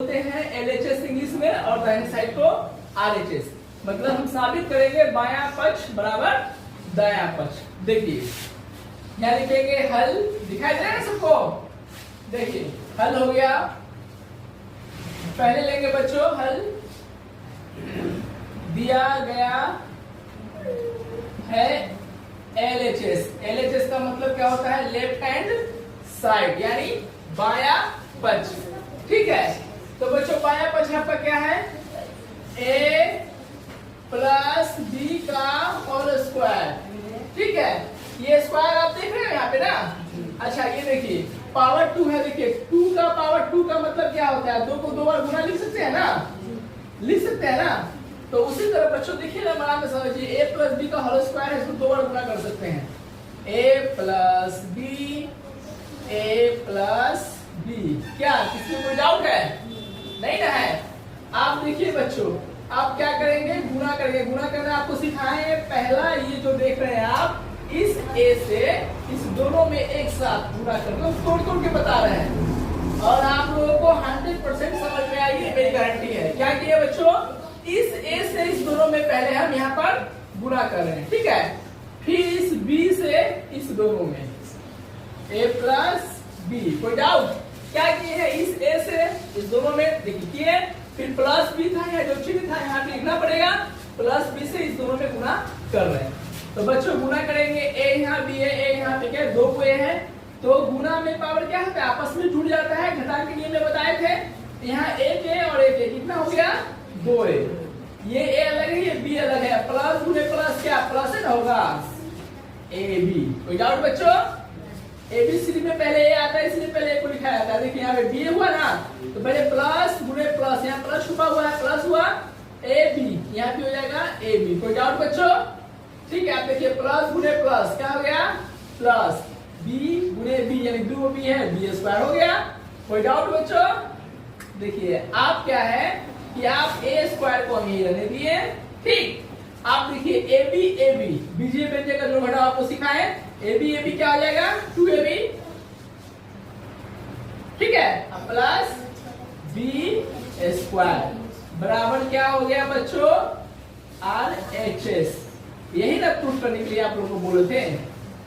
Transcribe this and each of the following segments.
बोलते हैं LHS English में, और दाहिने साइड को RHS। मतलब हम साबित करेंगे बायां पक्ष बराबर दायां पक्ष। देखिए यहाँ लिखेंगे हल, दिखाई दे रहा है सबको? देखिए हल हो गया, पहले लेंगे बच्चों हल, दिया गया है LHS। LHS का मतलब क्या होता है? लेफ्ट हैंड साइड, यानी बाया पक्ष। ठीक है, तो बच्चों बाया पक्ष आपका क्या है? A प्लस B का होल स्क्वायर। ठीक है, ये स्क्वायर आप देख रहे हो यहाँ पे ना। अच्छा ये देखिए पावर 2 है, देखिए 2 का पावर 2 का मतलब क्या होता है? 2 को 2 बार गुना लिख सकते हैं ना, लिख सकते हैं ना। तो उसी तरह बच्चों देखिए ना, बना के समझिए, A प्लस B का होल स्क्वायर है, इसको 2 बार गुना कर सकते हैं। A प्लस B, क्या किसी को कोई डाउट है? नहीं ना है। आप देखिए बच्चों, आप क्या करेंगे? गुना करेंगे। गुना करना आपको सिखाए। पहला ये जो देख रहे हैं आप, इस A से इस दोनों में एक साथ गुना करके तोड़ तोड़ के बता रहे हैं, और आप लोगों को 100% समझ में आएगी, मेरी गारंटी है। क्या किया बच्चों? इस A से इस दोनों में पहले हम यहाँ पर गुना कर रहे हैं। ठीक है, फिर इस B से इस दोनों में A प्लस B। कोई डाउट? क्या किए हैं? इस A से इस दोनों में देखिए, फिर प्लस B था, या जो चिन्ह था यहाँ पे लिखना पड़ेगा, प्लस B से इस दोनों में गुना कर रहे हैं। तो बच्चों गुना करेंगे, A यहाँ B है, A यहाँ पे क्या है? 2 को A है, तो गुना में पावर क्या होता है? आपस में जुड़ जाता है। घटाने के नियम में बताए थे, यहाँ एक A और एक A, कितना हो गया? 2A। ये A अलग है, ये B अलग है, प्लस गुने प्लस क्या? प्लस है ना होगा AB। कोई डाउट बच्चों? ABCD में पहले A आता है, इसलिए पहले A को लिखा जाता है। देखिए यहाँ पे B हुआ ना, तो पहले प्लस गुने प्लस, यहाँ प्लस छुपा हुआ है, प्लस हुआ AB, यहाँ पे हो जाएगा AB। कोई डाउट बच्चों? ठीक है, आप देखिए प्लस गुने प्लस क्या हो गया? प्लस B गुने B, यानी 2B है, B स्क्वायर हो गया। कोई डाउट बच्चों? देखिए आप क्या है कि आप A स्क्वायर को हम रहने दिए। ठीक, आप देखिए AB बीजीय व्यंजक का जो घटाव आपको सिखाए, AB क्या हो जाएगा? 2AB। ठीक है, अब प्लस B स्क्वायर बराबर क्या हो गया बच्चों? RHS। यही ना प्रूफ करने के लिए आप लोगों को बोले थे,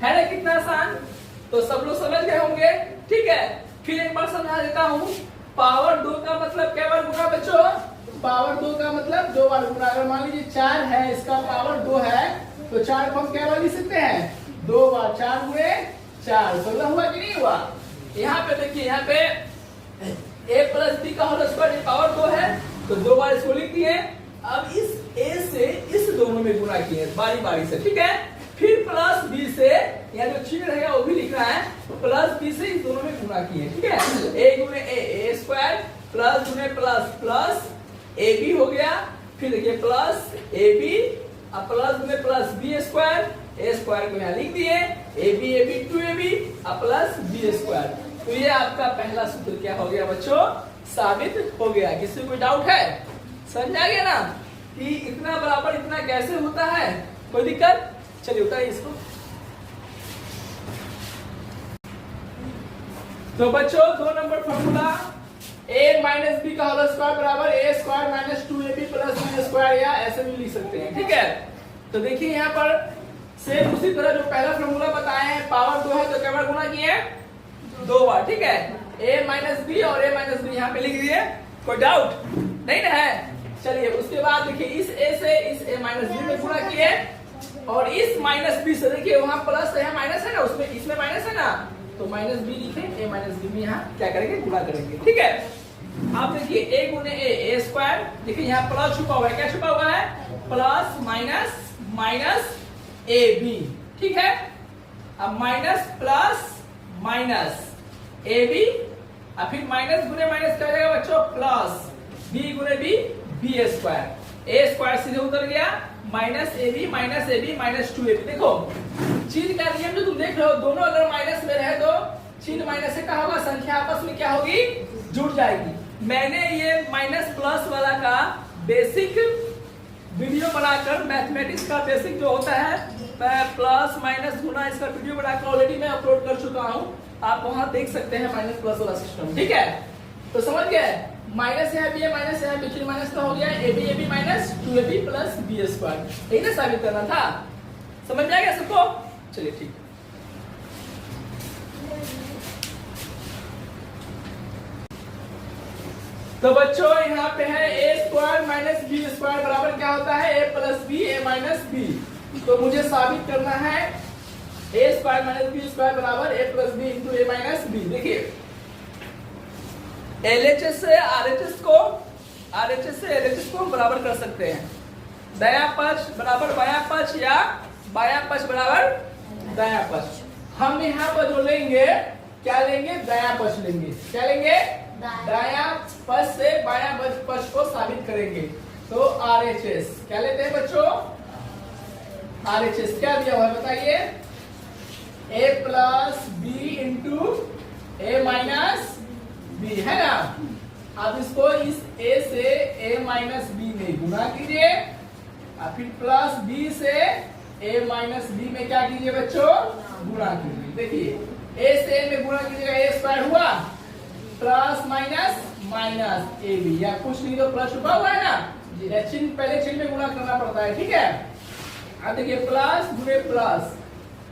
है ना? कितना आसान। तो सब लोग समझ गए होंगे। ठीक है, फिर एक बार समझा देता हूँ। पावर 2 का मतलब क्या बार गुना बच्चों? पावर 2 का मतलब 2 बार गुना। अगर मान लीजिए 4 है, इसका पावर 2 है, तो 4 को हम क्या बार लिख सकते हैं? 2 बार। 4 गुणे 4, 16 हुआ कि नहीं हुआ? यहाँ पे देखिए, यहाँ पे A प्लस B का होल स्क्वायर पावर 2 है, तो 2 बार इसको लिख दिए। अब इस A से इस दोनों में गुना किए बारी बारी से। ठीक है, फिर प्लस B से, यहाँ जो चिन्ह रहेगा वो भी लिखना है, प्लस B से इस दोनों में गुना किए। ठीक है, A गुने A स्क्वायर, प्लस गुने प्लस प्लस AB हो गया। फिर देखिए प्लस AB, अब प्लस गुने plus B square, A square को यहाँ लिख दिए, AB 2AB, अब प्लस B स्क्वायर। तो ये आपका पहला सूत्र क्या हो गया बच्चों? साबित हो गया। किसी को कोई डाउट है? समझ आ गया ना कि इतना बराबर इतना कैसे होता है? कोई दिक्कत? चलिए उतारिए इसको। तो बच्चों 2 number formula, A minus B का होल स्क्वायर बराबर A square minus 2AB plus B square, या ऐसे भी लिख सकते हैं। ठीक है, तो देखिए यहाँ पर सेम उसी तरह जो पहला फॉर्मूला बताए हैं, पावर 2 है तो क्या बार गुना किए? 2 बार। ठीक है, A माइनस B और A माइनस B यहाँ पे लिख दिए। कोई डाउट नहीं ना है? चलिए उसके बाद देखिए, इस A से इस A माइनस B में गुना किए, और इस माइनस B से देखिए वहां प्लस है, माइनस है ना, उसमें इसमें माइनस है ना, तो माइनस B लिखे, A माइनस B में यहाँ क्या करेंगे? गुना करेंगे। ठीक है, आप देखिए A गुने A स्क्वायर, देखिए यहाँ प्लस छुपा हुआ है, क्या छुपा हुआ है? Plus minus minus AB। ठीक है, अब माइनस प्लस माइनस AB, और फिर माइनस गुने माइनस क्या हो जाएगा बच्चों? प्लस B गुने B स्क्वायर, A स्क्वायर सीधे उतर गया, माइनस AB माइनस 2AB। देखो चिन्ह का नियम जो तुम देख रहे हो, दोनों अगर माइनस में रहे तो चिन्ह माइनस से क्या होगा? संख्या आपस में क्या होगी? जुड़ जाएगी। मैंने ये माइनस प्लस वाला का बेसिक वीडियो बनाकर, मैथमेटिक्स का बेसिक जो होता है, प्लस माइनस गुना, इसका वीडियो बनाकर ऑलरेडी मैं अपलोड कर चुका हूँ। आप वहां देख सकते हैं माइनस प्लस वाला सिस्टम। ठीक है, तो समझ गए? माइनस है बी माइनस है बी माइनस का हो गया A B minus 2ab plus B square, यही ना साबित करना था। समझ में आ गया सबको? चलिए ठीक। तो बच्चों यहाँ पे है ए स्क्वायर माइनस बी स्क्वायर बराबर क्या होता है ए प्लस बी ए माइनस बी। तो मुझे साबित करना है ए स्क्वायर माइनस बी स्क्वायर बराबर ए plus B into A minus B. देखिए LHS से RHS को हम बराबर कर सकते हैं। दायां पक्ष बराबर बायां पक्ष या बायां पक्ष बराबर दायां पक्ष। हम यहाँ पर जो लेंगे क्या लेंगे? दायां पक्ष लेंगे। क्या लेंगे? दायां पक्ष से बायां पक्ष को साबित करेंगे। तो RHS क्या लेते हैं बच्चों? RHS क्या दिया हुआ है बताइए? a plus B into A minus B है ना। अब इसको इस a से a माइनस बी में गुणा कीजिए और फिर प्लस b से a माइनस बी में क्या कीजिए बच्चों? गुणा कीजिए। देखिए a से a में गुणा कीजिएगा a स्क्वायर हुआ plus minus minus A B, या कुछ नहीं तो प्लस छुपा हुआ है ना, या चिन्ह पहले चिन्ह में गुणा करना पड़ता है। ठीक है, अब देखिए प्लस गुणे प्लस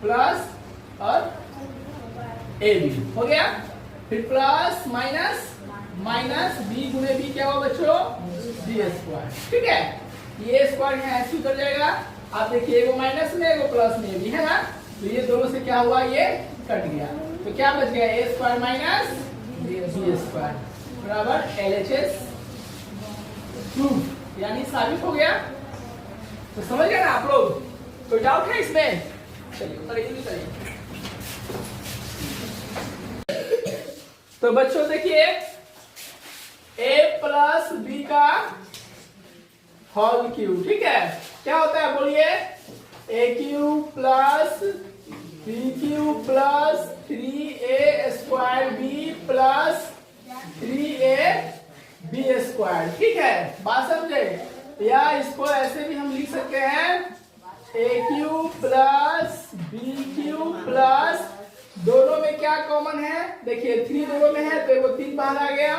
प्लस और ए बी हो गया, फिर प्लस माइनस माइनस बी गुणे बी क्या हुआ बच्चों? B square. ठीक है, ये स्क्वायर यहाँ ऐसे उतर जाएगा। आप देखिए एगो माइनस में एगो प्लस में भी है ना, तो ये दोनों से क्या हुआ? ये कट गया। तो क्या बच गया? ए स्क्वायर माइनस बी स्क्वायर बराबर LHS प्रूफ, यानी साबित हो गया। तो समझ गए ना आप लोग? कोई डाउट है इसमें? चलिए करिए। तो बच्चों देखिए a प्लस बी का होल क्यूब। ठीक है, क्या होता है बोलिए? a cube plus B cube plus 3a square B plus 3ab square. ठीक है, बात समझे? या इसको ऐसे भी हम लिख सकते हैं a cube plus B cube plus, दोनों में क्या कॉमन है? देखिए 3 दोनों में है तो वो 3 बाहर आ गया,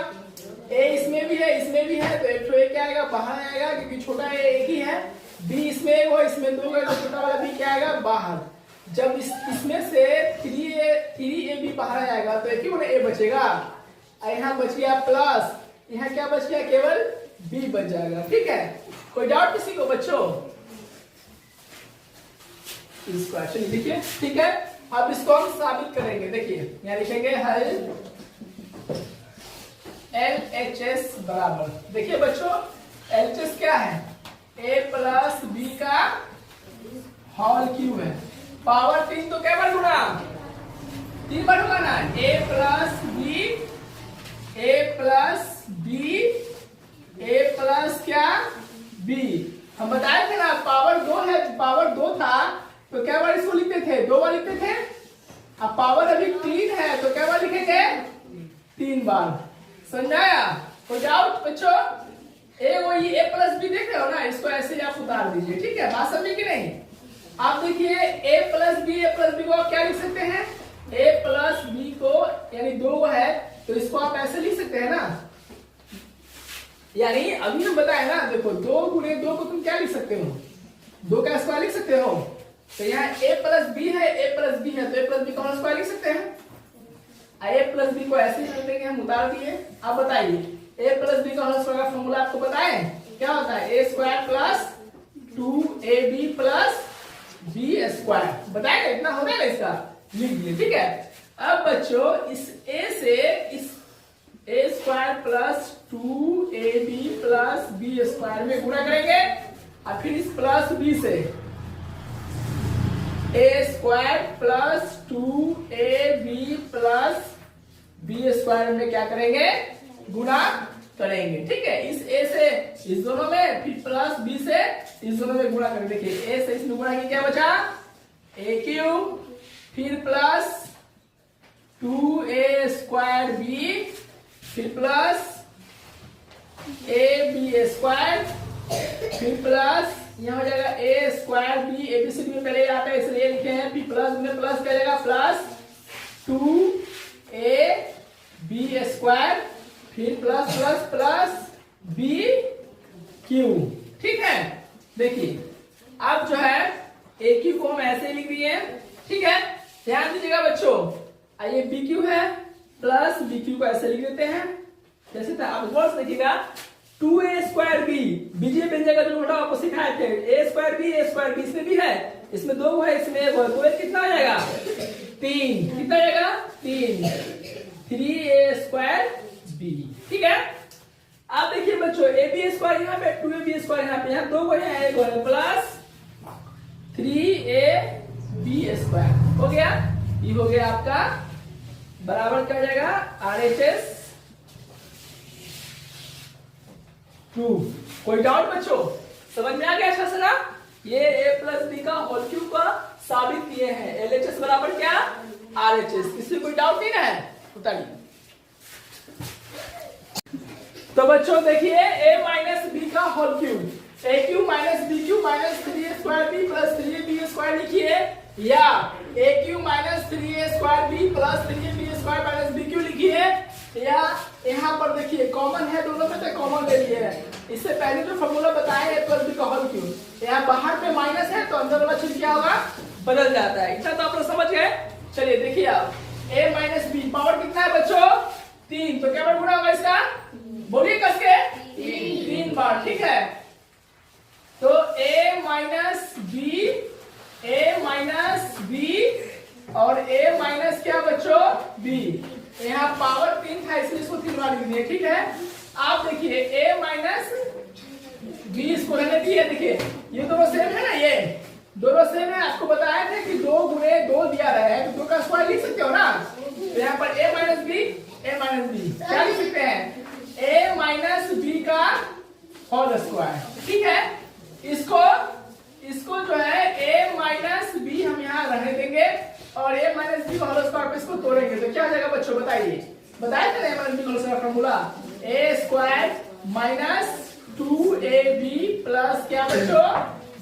a इसमें भी है इसमें भी है तो एक तो क्या आएगा? बाहर आएगा, क्योंकि छोटा a एक ही है। b इसमें एक हो इसमें 2 है तो छोटा वाला b क्या आएगा? बाहर। जब इसमें से 3ab बाहर आएगा तो एक ही बोले a बचेगा, यहाँ बच गया प्लस, यहाँ क्या बच गया? केवल b बच जाएगा। ठीक है, कोई डाउट किसी को बच्चों? इस क्वेश्चन लिखिए। ठीक है, अब इसको हम साबित करेंगे। देखिए यहाँ लिखेंगे हल LHS बराबर, देखिए बच्चों LHS क्या है? a प्लस बी का होल क्यूब है, पावर 3 तो क्या बार गुणा? 3 बार होगा ना। a plus B a plus क्या? b। हम बताए थे ना पावर 2 है, पावर 2 था तो क्या बार इसको लिखते थे? 2 बार लिखते थे। अब पावर अभी 3 है तो क्या बार लिखेंगे? 3 बार। समझाया? कोई डाउट बच्चों? वही a प्लस बी देख रहे हो ना, इसको ऐसे ही आप उतार दीजिए। ठीक है, बात समझे कि नहीं? आप देखिए a प्लस बी को आप क्या लिख सकते हैं? a प्लस बी को यानी 2 है तो इसको आप ऐसे लिख सकते हैं ना, यानी अभी हम बताए ना, देखो 2 गुणे 2 को तुम क्या लिख सकते हो? 2 का स्क्वायर लिख सकते हो। तो यहाँ a प्लस बी है तो a प्लस बी का होल स्क्वायर लिख सकते हैं। a प्लस बी को ऐसे ही देंगे हम, उतार दिए। अब बताइए a प्लस बी का होल स्क्वायर का फॉर्मूला आपको बताएं क्या होता है? a square plus 2ab plus b square. बताएगा? इतना होगा ना, इसका लिख दिए। ठीक है, अब बच्चों इस a से इस a square plus 2ab plus b square में गुणा करेंगे और फिर इस प्लस b से a square plus 2ab plus b square में क्या करेंगे? गुणा करेंगे। ठीक है, इस a से इस दोनों में, फिर प्लस b से इस दोनों में गुणा करेंगे। देखिए a से इसमें गुणा किया क्या बचा? a क्यूब, फिर प्लस 2a स्क्वायर b, फिर प्लस ab स्क्वायर, फिर प्लस यहाँ हो जाएगा a स्क्वायर b, एबीसीडी में पहले आता है इसलिए लिखे हैं, फिर प्लस में प्लस क्या जाएगा? प्लस 2ab स्क्वायर फिर plus plus plus B cube. ठीक है, देखिए अब जो है ए क्यू को हम ऐसे लिख दिए, ठीक है। ध्यान दीजिएगा बच्चों, ये बी क्यू है प्लस बी क्यू को ऐसे लिख देते हैं जैसे था। अब गौर से देखिएगा 2a² b, बीजे व्यंजक का जो घटाव आपको सिखाए थे, a² b इसमें भी है, इसमें 2 है, इसमें 1 है, 2 कितना आ जाएगा 3, कितना आ जाएगा 3, 3a² b। ठीक है, अब देखिए बच्चों ab² यहाँ पे 2ab² यहाँ पे, यहाँ 2 को है 1 है, प्लस 3ab² हो गया। ये हो गया आपका बराबर क्या हो जाएगा RHS प्रूफ। कोई डाउट बच्चों, समझ में आ गया अच्छा से ना? ये a प्लस बी का होल क्यूब का साबित किए हैं। LHS बराबर क्या RHS। इसमें कोई डाउट नहीं है, बताइए। तो बच्चों देखिए a माइनस बी का whole cube, a cube minus B cube minus 3a² b plus 3ab² लिखिए, या a cube minus 3a² b plus 3ab² minus b cube लिखिए, या यहाँ पर देखिए कॉमन है, दोनों में से कॉमन ले लिए है। इससे पहले जो फॉर्मूला बताए a प्लस बी का होल क्यूब, यहाँ बाहर पे माइनस है तो अंदर वाला चीज क्या होगा, बदल जाता है। इतना तो आप लोग समझ गए। चलिए देखिए आप a माइनस बी पावर कितना है बच्चों 3, तो क्या बार गुणा होगा इसका, बोलिए कस के 3 बार। ठीक है, तो a माइनस बी और a माइनस क्या बच्चों b, यहाँ पावर 3 था इसलिए इसको 3 बार लिख दिए। ठीक है, आप देखिए a माइनस बी इसको रहने दिए, देखिए ये दोनों सेम है ना, ये दोनों सेम है। आपको बताया था कि 2 गुणे 2 दिया रहा है तो 2 का स्क्वायर लिख सकते हो ना, तो यहाँ पर a माइनस बी क्या लिख सकते हैं, a माइनस बी का होल स्क्वायर। ठीक है, इसको जो है a माइनस बी हम यहाँ रहने देंगे और a माइनस बी का होल स्क्वायर पे इसको तोड़ेंगे तो क्या हो जाएगा बच्चों, बताइए। बताया था ना a माइनस बी का whole square formula, a² minus 2ab plus क्या बच्चों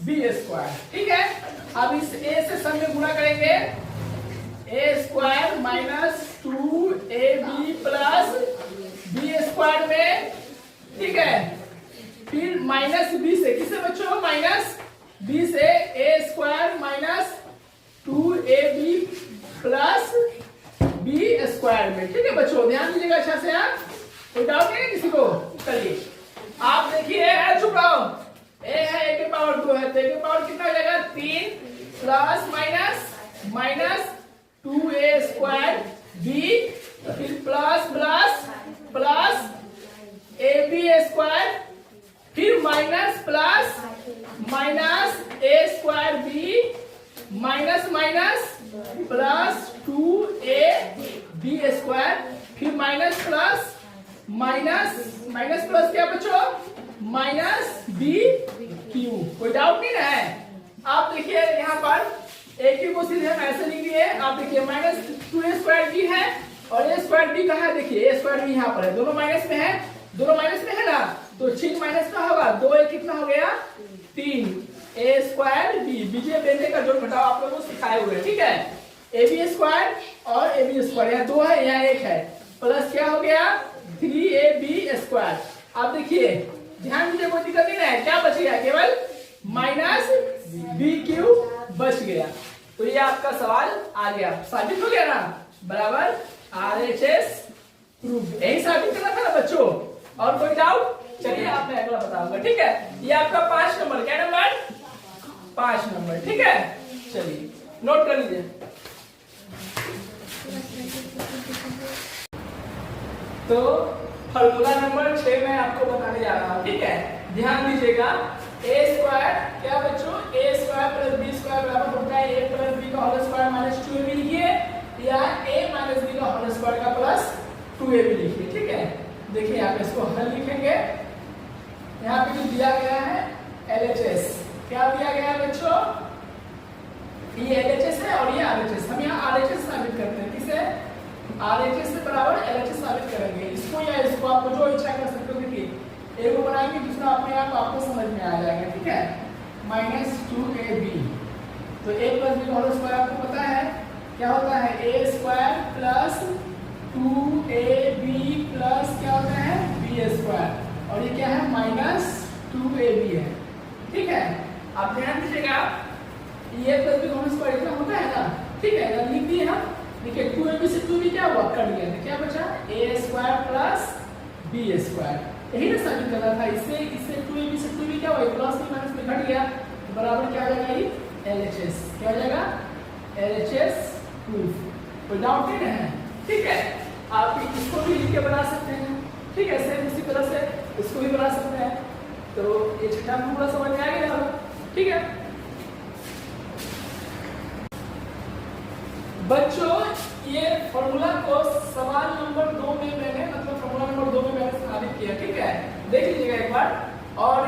b²। ठीक है, अब इस a से सब में गुणा करेंगे, a² minus 2ab plus b² में। ठीक है, फिर माइनस b से, किससे बच्चों, माइनस b से a² minus 2ab plus b² में। ठीक है बच्चों, ध्यान दीजिएगा अच्छा से, यहाँ कोई डाउट नहीं है किसी को। चलिए आप देखिए, चुप रहो, a है a के पावर 2 है तो a के पावर कितना हो जाएगा 3 प्लस माइनस 2a² b, फिर प्लस प्लस प्लस ab², फिर minus plus minus a²b minus plus 2ab², फिर माइनस प्लस माइनस प्लस क्या बच्चों माइनस b²। कोई डाउट नहीं है। आप देखिए यहाँ पर a क्यूब को सीधे हम ऐसे लिख दिए, आप देखिए माइनस 2a² है और a² कहाँ है, देखिए a² यहाँ पर है, दोनों माइनस में है ना, तो चिन्ह माइनस का होगा, 2a कितना हो गया 3, a² b, बीजे व्यंजक का जोड़ घटाव आप लोगों को सिखाए हुए। ठीक है, ab² और ab², यहाँ 2 है यहाँ 1 है, प्लस क्या हो गया 3ab²। आप देखिए ध्यान दीजिए, कोई दिक्कत नहीं है, क्या बच गया, केवल माइनस b³ बच गया। तो ये आपका सवाल आ गया, साबित हो गया ना, बराबर RHS प्रूफ। यही साबित करना था ना बच्चों, और कोई डाउट? चलिए आप मैं अगला बताऊंगा। ठीक है, ये आपका 5 नंबर, क्या नंबर 5 नंबर। ठीक है, चलिए नोट कर लीजिए। तो फॉर्मूला नंबर 6 मैं आपको बताने जा रहा हूँ। ठीक है, ध्यान दीजिएगा, a² क्या बच्चों, a² प्लस b² बराबर होता है a प्लस b का होल स्क्वायर माइनस 2ab लिखिए, या a माइनस b का होल स्क्वायर का प्लस 2ab लिखिए। ठीक है, देखिए आप इसको हल लिखेंगे, यहाँ पे जो दिया गया है LHS, क्या दिया गया है बच्चों, ये LHS है और ये RHS, हम यहाँ RHS साबित करते हैं। किसे, RHS से बराबर LHS साबित करेंगे, इसको या इसको आपको जो इच्छा कर सकते हो। देखिए एक को बनाएंगे, दूसरा अपने आप आपको समझ में आ जाएगा। ठीक है, माइनस 2ab, तो a प्लस b का होल स्क्वायर आपको पता है क्या होता है, a² प्लस 2ab प्लस क्या होता है b स्क्वायर और ये क्या है माइनस 2ab है। ठीक है, आप ध्यान दीजिएगा ये प्लस बी होल स्क्वायर इतना होता है ना। ठीक है, अगर लिख दिए हम देखिए 2ab से 2b क्या हुआ कट गया तो क्या बचा a square plus b square. यही ना साबित करना था। इससे 2ab से 2b क्या हुआ प्लस b माइनस b घट गया तो बराबर क्या हो जाएगा ये LHS। क्या हो जाएगा LHS प्रूफ। कोई डाउट नहीं है। ठीक है, आप इसको भी लिख के बना सकते हैं। ठीक है, सेम उसी तरह से इसको भी बना सकते हैं। तो ये छठा पूरा समझ में आ गया होगा। ठीक है बच्चों, ये फॉर्मूला को सवाल नंबर 2 में मैंने मतलब फॉर्मूला नंबर 2 में मैंने साबित किया। ठीक है, देख लीजिएगा एक बार। और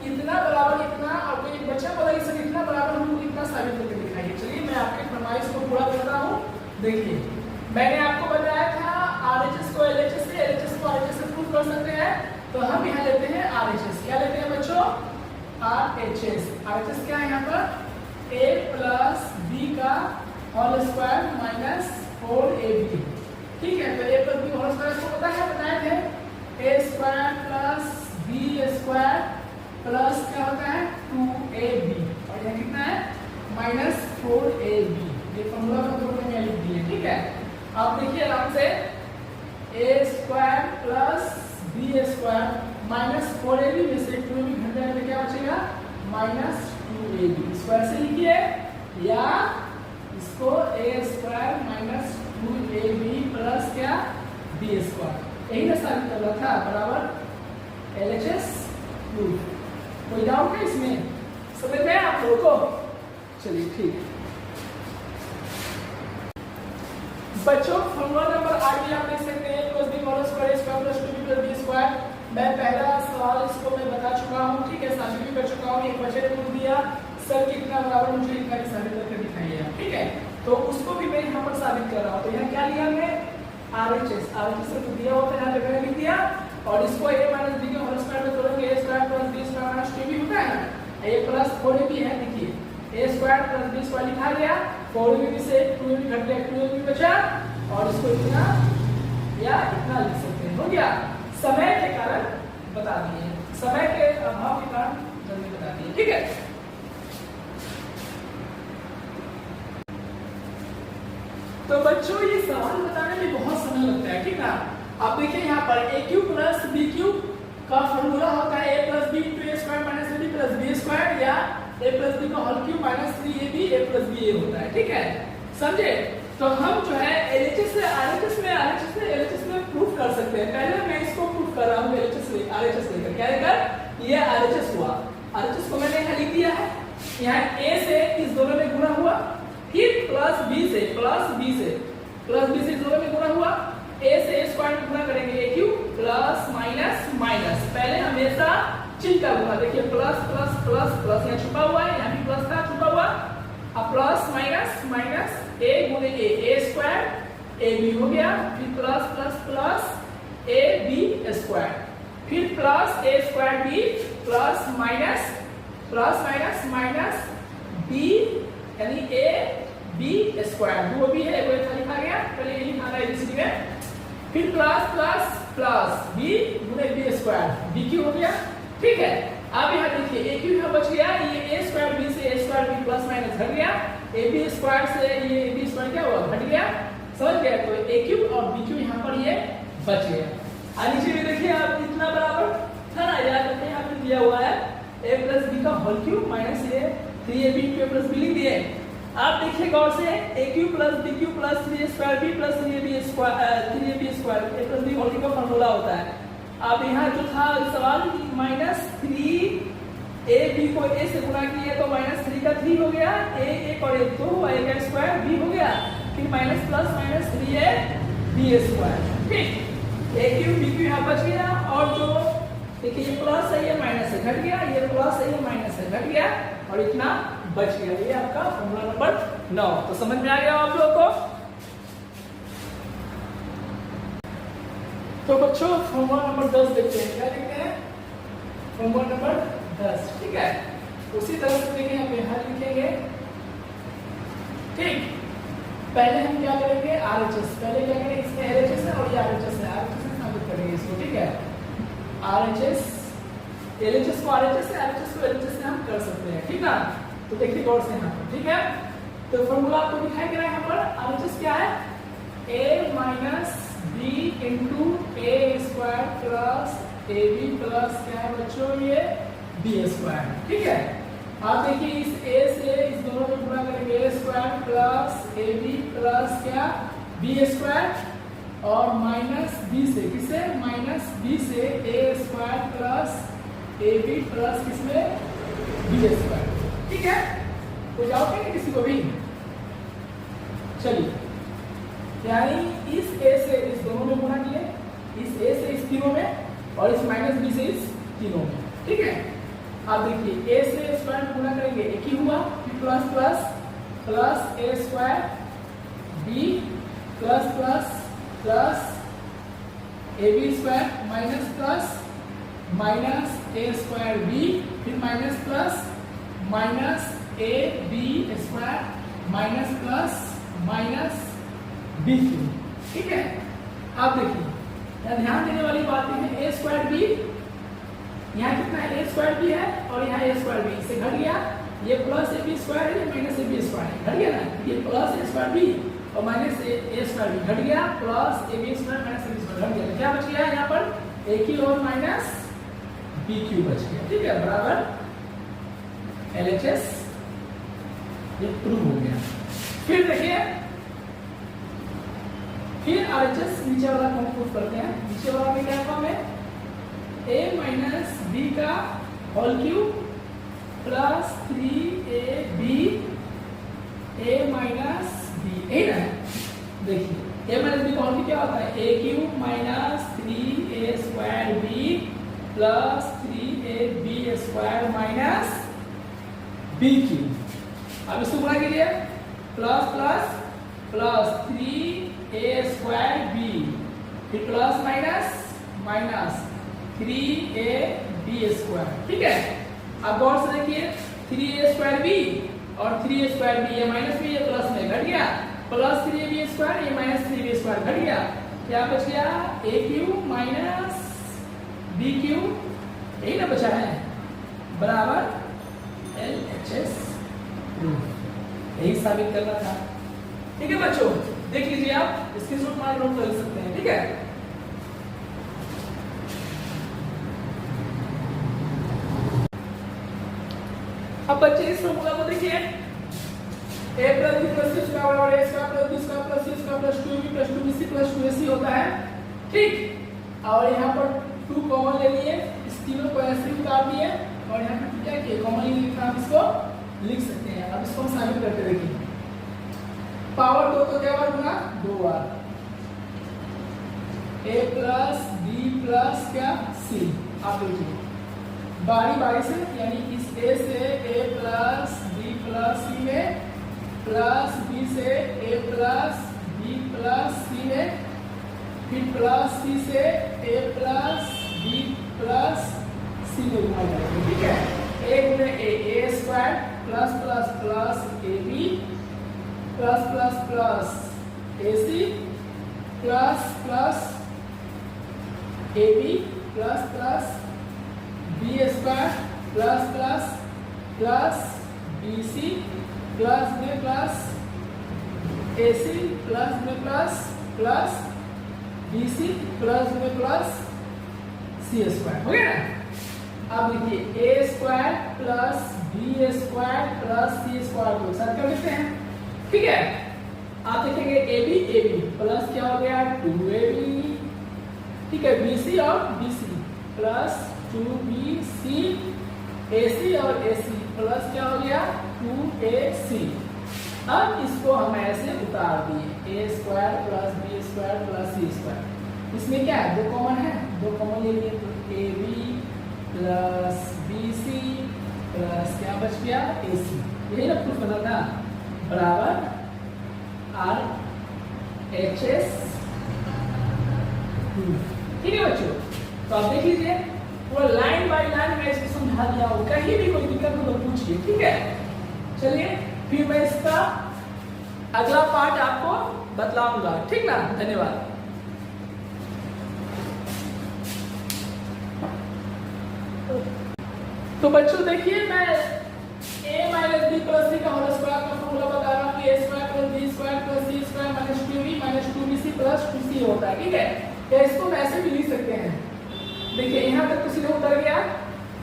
इतना बराबर इतना और कोई बच्चा बोला कि सर इतना बराबर हमको इतना साबित करके दिखाइए। चलिए मैं आपके फरमाइश को पूरा करता हूँ। देखिए मैंने आपको बताया था RHS को LHS से, LHS को RHS से प्रूव कर सकते हैं। तो हम यहाँ लेते हैं RHS। क्या लेते हैं बच्चों RHS। RHS क्या है यहाँ पर a प्लस b का होल स्क्वायर माइनस 4ab। ठीक है, तो a plus b whole square को पता है बताए थे a square plus b square plus क्या होता है 2ab और यहाँ कितना है माइनस 4ab। ये फॉर्मूला को तो मैंने लिख दिया। ठीक है, आप देखिए आराम से a square plus b square minus 4ab में से 2ab घट जाएगा तो क्या बचेगा माइनस 2ab। स्क्वायर से लिखिए या इसको a square minus 2ab plus क्या b स्क्वायर। यही ना साबित कर रहा था बराबर LHS प्रूफ। कोई डाउट है इसमें? समझ में आप लोगों को? चलिए ठीक। बच्चों फॉर्मूला नंबर 8 भी आप देख सकते हैं plus b whole square square plus 2b plus b square. मैं पहला सवाल इसको मैं बता चुका हूँ। ठीक है, साबित भी कर चुका हूँ। एक बच्चे ने पूछ दिया सर कितना बराबर मुझे इतना की साबित करके दिखाइए आप। ठीक है, तो उसको भी मैं यहाँ पर साबित कर रहा हूँ। तो यहाँ क्या लिया हमने RHS। RHS से दिया होता है यहाँ पे मैंने लिख दिया और इसको a माइनस b के होल स्क्वायर में तोड़ेंगे a square plus b square minus 2b होता है ना। a प्लस 4ab है। देखिए a square plus b square लिखा गया 4ab से 2ab घट गया 2ab बचा और इसको इतना या इतना लिख सकते हैं। हो गया, समय के कारण बता दिए, समय के अभाव के कारण जल्दी बता दिए। ठीक है, तो बच्चों ये सवाल बताने में बहुत समय लगता है। ठीक है, आप देखिए यहाँ पर AQ प्लस BQ का फॉर्मूला होता है a plus b into a square minus b plus b square या a प्लस b का whole cube minus 3ab a plus b होता है। ठीक है, समझे? तो हम जो है LHS से RHS में प्रूफ कर सकते हैं। पहले मैं इसको प्रूफ कर रहा हूँ RHS लेकर। क्या लेकर? ये RHS हुआ। RHS को मैंने यहाँ लिख दिया है। यहाँ a से इस दोनों में गुणा हुआ, फिर प्लस b से इस दोनों में गुणा हुआ। a से a स्क्वायर में गुणा करेंगे a cube plus minus minus. पहले हमेशा चिन्ह का गुणा। देखिए प्लस प्लस प्लस प्लस यहाँ छुपा हुआ है, यहाँ भी प्लस था छुपा हुआ। अब प्लस माइनस माइनस a गुणे a स्क्वायर ab हो गया, फिर plus plus plus ab square, फिर plus a square b plus minus minus b यानी a b स्क्वायर। दो भी है, एक लिखा गया, पहले ये लिखा था एबीसीडी में। फिर प्लस प्लस प्लस b गुणे b स्क्वायर b क्यू हो गया। ठीक है, अब यहाँ देखिए a क्यू यहाँ बच गया, ये a स्क्वायर b से a square b plus minus घट गया, a b स्क्वायर से ये a b स्क्वायर क्या हुआ घट गया। समझ गया? तो a क्यू और b क्यू यहाँ पर ये बच गया। और नीचे भी देखिए आप इतना बराबर था ना, याद रखिए यहाँ पे दिया हुआ है a प्लस b का होल क्यूब माइनस ये 3ab into a plus b लिख दिए। आप देखिए गौर से a cube plus b cube plus 3a square b plus 3ab square a plus b whole cube का फॉर्मूला होता है। अब यहाँ जो था सवाल माइनस 3ab को a से गुणा किया तो माइनस 3 का 3 हो गया, a और 1 तो a का स्क्वायर b हो गया, फिर minus plus minus 3ab square. ठीक, a क्यू b क्यू यहाँ बच गया और जो देखिए ये प्लस है ये माइनस है घट गया, ये प्लस है ये माइनस है घट गया और इतना बच गया। ये आपका फॉर्मूला नंबर 9। तो समझ में आ गया आप लोगों को? तो बच्चों फॉर्मूला नंबर 10 देखते हैं। क्या देखते हैं? Formula number 10। ठीक है, उसी तरह से देखिए हम यहाँ लिखेंगे। ठीक, पहले हम क्या करेंगे RHS, पहले क्या करेंगे इसमें LHS है और ये RHS है, RHS से साबित करेंगे इसको, ठीक है। RHS LHS को RHS से, RHS को LHS से हम कर सकते हैं, ठीक है। तो देखिए गौर से यहाँ पर, ठीक है। तो फॉर्मूला आपको दिखाई दे रहा है यहाँ पर, RHS क्या है a minus b into a square plus ab plus क्या है बच्चों ये b स्क्वायर, ठीक है। आप देखिए इस a से इस दोनों में गुणा करेंगे a square plus ab plus क्या b स्क्वायर और माइनस b से किससे माइनस b से a square plus ab plus किसमें b स्क्वायर, ठीक है। तो जाओ क्या किसी को भी, चलिए यानी इस a से इस दोनों में गुणा किए, इस a से इस तीनों में और इस माइनस b से इस तीनों में, ठीक है। आप देखिए a से स्क्वायर गुणा करेंगे एक ही हुआ, फिर plus plus plus a square b plus plus plus ab square minus plus minus a square b फिर minus plus minus a b square minus plus minus b cube, ठीक है। आप देखिए यहाँ ध्यान देने वाली बात है a स्क्वायर b, यहाँ कितना है a स्क्वायर b है और यहाँ a स्क्वायर b, इससे घट गया, ये प्लस a b स्क्वायर है, ये माइनस a b स्क्वायर है, घट गया ना, ये प्लस a स्क्वायर b और माइनस a स्क्वायर b घट गया, plus a b square minus a b square घट गया, क्या बच गया यहाँ पर a क्यूब और माइनस b क्यूब बच गया, ठीक है, बराबर LHS, ये प्रूव हो गया। फिर देखिए फिर RHS नीचे वाला को प्रूव करते हैं, नीचे वाला में क्या फॉर्म है a माइनस b का whole cube plus 3ab a minus b, यही ना है। देखिए a माइनस b का होल क्यूब क्या होता है a cube minus 3a square b plus 3ab square minus b cube. अब इसको गुणा कीजिए, plus plus plus 3a square b फिर plus minus minus 3ab square, ठीक है। अब गौर से देखिए 3a स्क्वायर b और 3a स्क्वायर b, ये माइनस b ये प्लस में घट गया, प्लस 3ab स्क्वायर ये माइनस 3ab स्क्वायर घट गया, क्या बच गया a cube minus b cube, यही ना बचा है, बराबर LHS, यही साबित करना था, ठीक है बच्चों। देख लीजिए आप स्क्रीनशॉट मार नोट कर सकते हैं, ठीक है। अब बच्चे इस फॉर्मूला को देखिए a plus b plus c square और a square plus b square plus c square plus 2ab plus 2bc plus 2ac होता है, ठीक। और यहाँ पर 2 कॉमन ले लिए, इस तीनों को ऐसे ही उतार दिए और यहाँ पर क्या किया कॉमन लिखना, आप इसको लिख सकते हैं। अब इसको हम साबित करके देखिए, पावर 2 तो क्या बार गुना 2 बार, a प्लस b प्लस क्या c, आप देखिए बारी बारी से, यानी इस a से a plus b plus c में प्लस b से a plus b plus c में फिर प्लस c से a plus b plus c में गुणा करेंगे, ठीक है। a गुणे a square plus plus plus ab plus plus plus ac plus plus ab plus plus b square plus plus plus bc plus में प्लस ac प्लस में plus plus bc plus में plus c square, हो गया ना। अब देखिए a square plus b square plus c square को साथ कर लेते हैं, ठीक है। आप देखेंगे ab प्लस क्या हो गया 2ab, ठीक है, bc और bc प्लस 2bc, ac और ac प्लस क्या हो गया 2ac। अब इसको हम ऐसे उतार दिए a square plus b square plus c square, इसमें क्या है 2 कॉमन है, 2 कॉमन ले लिए तो ab प्लस bc प्लस क्या बच गया ac, यही ना प्रूफ करना, बराबर RHS, ठीक है बच्चों। तो आप देख लीजिए पूरा लाइन बाय लाइन मैं इसको समझा दिया हूँ, कहीं भी कोई दिक्कत हो तो पूछिए, ठीक है। चलिए फिर मैं इसका अगला पार्ट आपको बतलाऊंगा, ठीक ना। धन्यवाद। तो बच्चों देखिए, मैं a माइनस बी प्लस सी का होल स्क्वायर का फॉर्मूला बता रहा हूँ। a square plus b square plus c square minus 2b minus 2bc plus 2c होता है, ठीक है। या इसको वैसे भी लिख सकते हैं। देखिए यहाँ तक तो सीधे उतर गया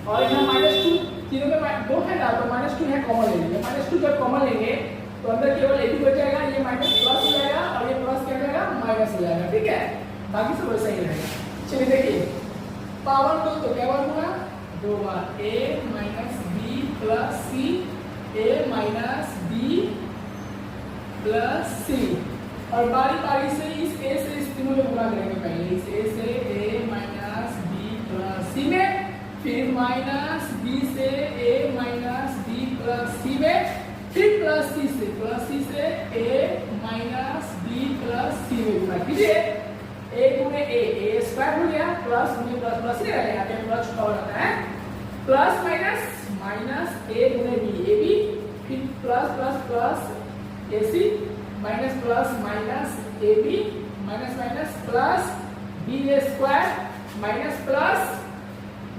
और यहाँ -2 तीनों में 2 है ना, तो -2 है कॉमन ले लीजिए। -2 जब कॉमन लेंगे तो अंदर केवल a बच जाएगा, ये माइनस प्लस हो जाएगा और ये प्लस क्या हो जाएगा, माइनस हो जाएगा, ठीक है। बाकी सब वैसा ही रहेगा। चलिए देखिए, पावर 2 तो क्या होगा, 2 बार a minus b plus c, a minus b plus c, और बारी बारी से इस a से इस तीनों में गुणा करेंगे। पहले इस a से a minus b plus c में, फिर माइनस b से a minus b plus c में, फिर प्लस c से a minus b plus c में गुणा कीजिए। a गुणे a स्क्वायर हो गया, प्लस गुणे प्लस प्लस ही रहेगा, यहाँ पे प्लस छुपा रहता है, प्लस माइनस माइनस a गुणे b a b, फिर plus plus plus a c minus plus minus a b minus minus plus b a square minus plus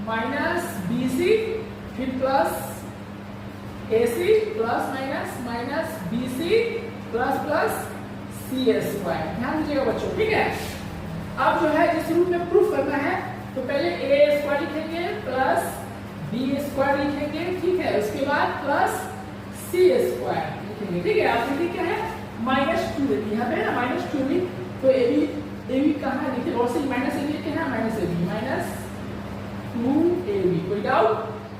minus b c, फिर plus a c plus minus minus b c plus plus c a square. ध्यान दीजिएगा बच्चों, ठीक है। अब जो है इस रूप में प्रूफ करना है, तो पहले a स्क्वायर लिखेंगे प्लस b स्क्वायर लिखेंगे, ठीक है। उसके बाद प्लस c स्क्वायर लिखेंगे, ठीक है। आप लिखिए क्या है, -2 यहाँ पे है ना, -2 भी, तो a b कहाँ है देखिए, और से माइनस a b क्या है, minus a b minus 2ab, कोई डाउट।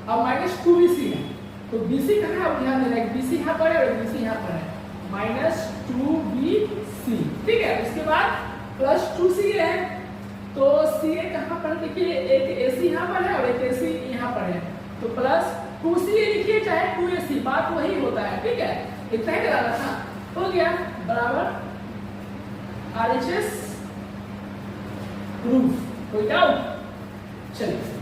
अब -2bc है, तो bc कहाँ है, ध्यान देना है, bc यहाँ पर है और bc यहाँ पर है, -2bc, ठीक है। उसके बाद प्लस 2c है, तो ca कहाँ पर, देखिए एक ac यहाँ पर है और एक ac यहाँ पर है, तो प्लस 2ca लिखिए चाहे 2ac, बात वही होता है, ठीक है। इतना ही कराना था, हो गया, बराबर RHS प्रूफ, कोई डाउट। चलिए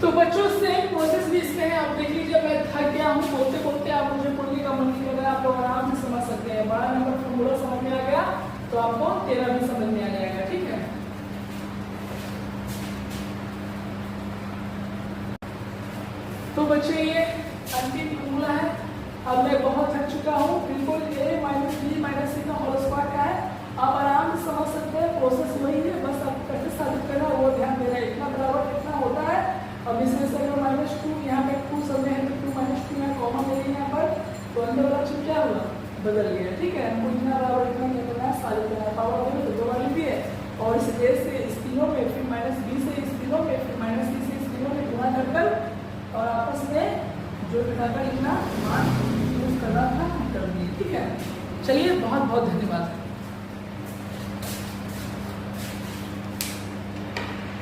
तो बच्चों सेम प्रोसेस भी इसमें है। अब देख लीजिए, मैं थक गया हूँ बोलते बोलते, आप मुझे पढ़ने का मन नहीं कर रहा, आप लोग आराम से समझ सकते हैं। 12 नंबर फॉर्मूला समझ में आ गया तो आपको 13 भी समझ में आ जाएगा, ठीक है। तो बच्चे ये अंतिम फॉर्मूला है। अब मैं बहुत थक चुका हूँ, बिल्कुल a minus b minus c का होल स्क्वायर का है, आप आराम से समझ सकते हैं। प्रोसेस वही है, बस आप कैसे साबित करना वो ध्यान देना है। इतना बराबर कितना होता है, अब इसमें से अगर -2 यहाँ पे 2 सब में है तो 2 -2 यहाँ कॉमन ले लेंगे यहाँ पर, तो अंदर वाला चिन्ह क्या हुआ, बदल गया, ठीक है। हमको इतना बराबर इतना क्या करना है, साबित करना है। पावर देंगे तो 2 बार लिखिए, और इस a से इस तीनों में, फिर -b से इस तीनों में, फिर -c से इस तीनों में गुणा कर और आपस में जो प्रकार का लिखना मान यूज करना था कर दिए, ठीक है। चलिए बहुत बहुत धन्यवाद।